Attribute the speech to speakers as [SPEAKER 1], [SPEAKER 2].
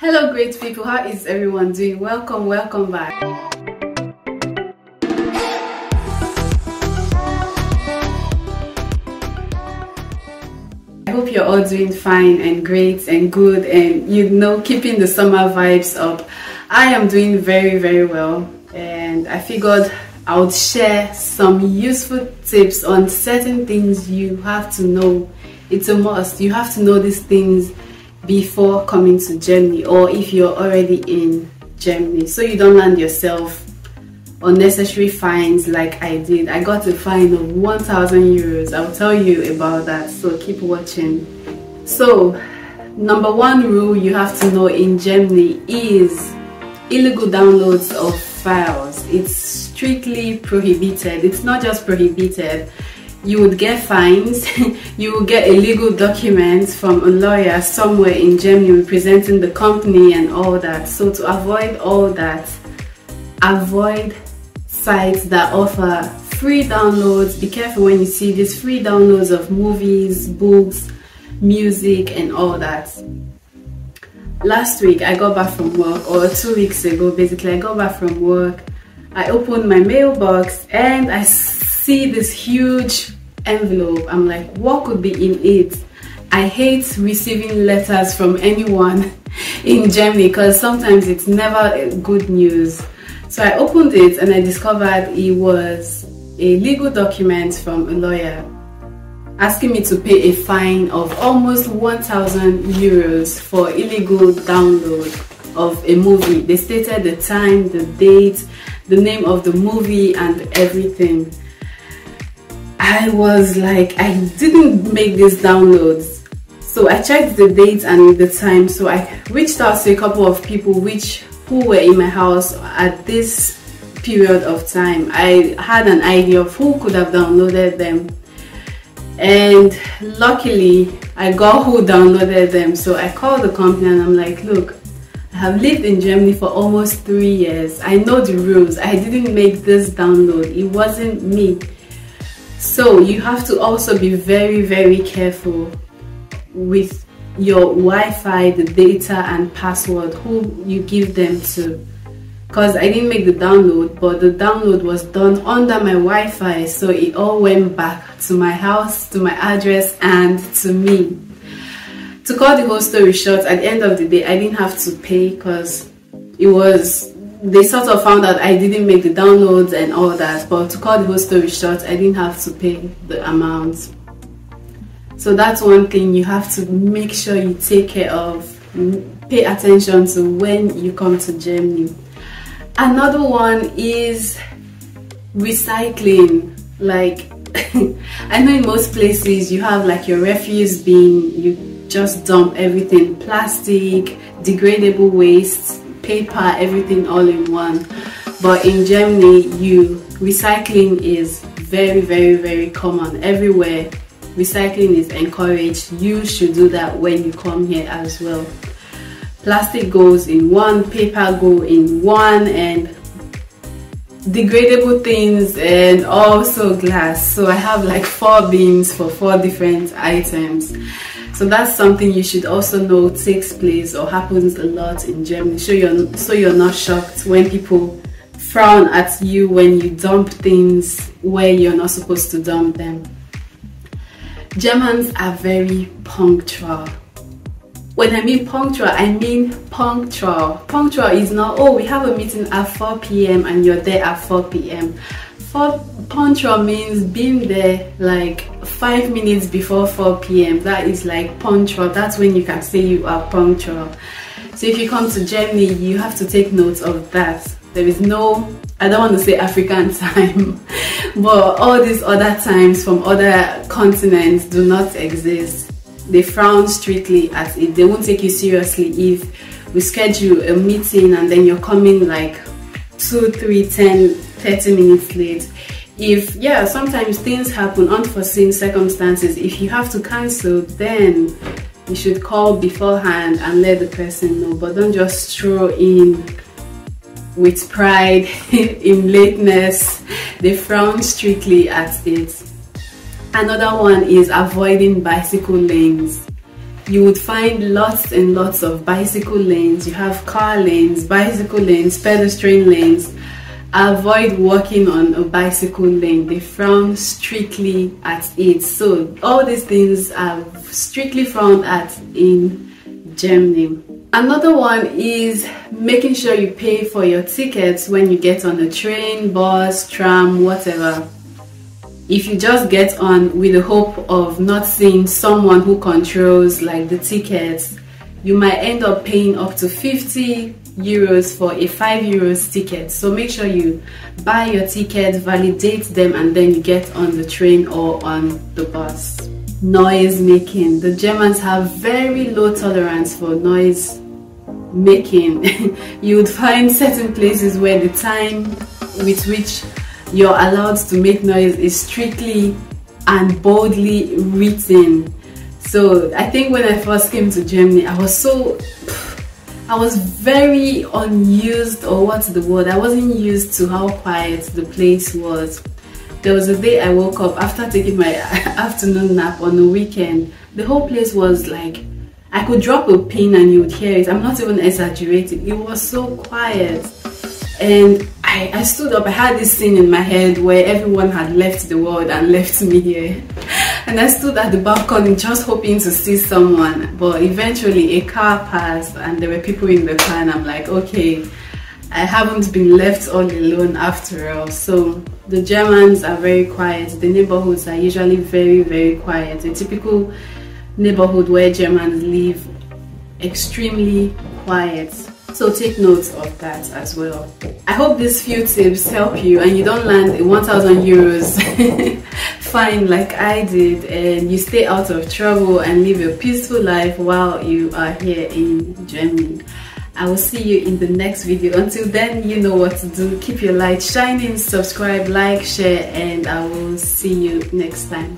[SPEAKER 1] Hello great people, how is everyone doing? Welcome back. I hope you're all doing fine and great and good and keeping the summer vibes up. I am doing very well, and I figured I would share some useful tips on certain things you have to know. It's a must. You have to know these things before coming to Germany, or if you're already in Germany, so you don't land yourself unnecessary fines like I did. I got a fine of 1,000 euros. I'll tell you about that, so keep watching. So number one rule you have to know in Germany is illegal downloads of files. It's strictly prohibited. It's not just prohibited, you would get fines. You will get a legal document from a lawyer somewhere in Germany representing the company and all that. So to avoid all that, avoid sites that offer free downloads. Be careful when you see these free downloads of movies, books, music and all that. Last week I got back from work, or 2 weeks ago basically, I got back from work. I opened my mailbox and I see this huge envelope. I'm like, what could be in it? I hate receiving letters from anyone in Germany because sometimes it's never good news. So I opened it and I discovered it was a legal document from a lawyer asking me to pay a fine of almost 1,000 euros for illegal download of a movie. They stated the time, the date, the name of the movie and everything. I was like, I didn't make these downloads. So I checked the date and the time. So I reached out to a couple of people who were in my house at this period of time. I had an idea of who could have downloaded them, and luckily I got who downloaded them. So I called the company and I'm like, look, I have lived in Germany for almost 3 years. I know the rules. I didn't make this download. It wasn't me. So you have to also be very careful with your Wi-Fi, the data and password, who you give them to. Because I didn't make the download, but the download was done under my Wi-Fi, so it all went back to my house, to my address and to me. To cut the whole story short, at the end of the day I didn't have to pay because they sort of found out I didn't make the downloads and all that. But to cut the whole story short, I didn't have to pay the amount. So that's one thing you have to make sure you take care of, pay attention to when you come to Germany. Another one is recycling. Like I know in most places you have like your refuse bin, you just dump everything, plastic, degradable waste, paper, everything all in one. But in Germany, recycling is very common everywhere. Recycling is encouraged. You should do that when you come here as well. Plastic goes in one, paper go in one, and degradable things, and also glass. So I have like 4 bins for 4 different items. So that's something you should also know takes place or happens a lot in Germany. So you're not shocked when people frown at you when you dump things where you're not supposed to dump them. Germans are very punctual. When I mean punctual, I mean punctual. Punctual is not, oh, we have a meeting at 4 p.m. and you're there at 4 p.m. Punctual means being there like 5 minutes before 4 p.m. That is like punctual. That's when you can say you are punctual. So if you come to Germany, you have to take note of that. There is no, I don't want to say African time, but all these other times from other continents do not exist. They frown strictly at it. They won't take you seriously if we schedule a meeting and then you're coming like 2, 3, 10, 30 minutes late. Sometimes things happen, unforeseen circumstances. If you have to cancel, then you should call beforehand and let the person know, but don't just stroll in with pride in lateness. They frown strictly at it. Another one is avoiding bicycle lanes. you would find lots and lots of bicycle lanes. You have car lanes, bicycle lanes, pedestrian lanes. Avoid walking on a bicycle lane. They frown strictly at it. So all these things are strictly frowned at in Germany. Another one is making sure you pay for your tickets when you get on a train, bus, tram, whatever. If you just get on with the hope of not seeing someone who controls like the tickets, you might end up paying up to 50 euros for a 5 euros ticket. So make sure you buy your tickets, validate them, and then you get on the train or on the bus. Noise making. The Germans have very low tolerance for noise making. You would find certain places where the time with which you're allowed to make noise is strictly and boldly written. So I think when I first came to Germany, I was very unused, or what's the word, I wasn't used to how quiet the place was. There was a day I woke up after taking my afternoon nap on the weekend. The whole place was like, I could drop a pin and you would hear it. I'm not even exaggerating. It was so quiet. And I stood up. I had this scene in my head where everyone had left the world and left me here. And I stood at the balcony just hoping to see someone. But eventually a car passed and there were people in the car, and I'm like, okay, I haven't been left all alone after all. So the Germans are very quiet. The neighborhoods are usually very, very quiet. A typical neighborhood where Germans live, extremely quiet. So take note of that as well. I hope these few tips help you and you don't land a 1,000 euros fine like I did, and you stay out of trouble and live a peaceful life while you are here in Germany. I will see you in the next video. Until then, you know what to do. Keep your light shining, subscribe, like, share, and I will see you next time.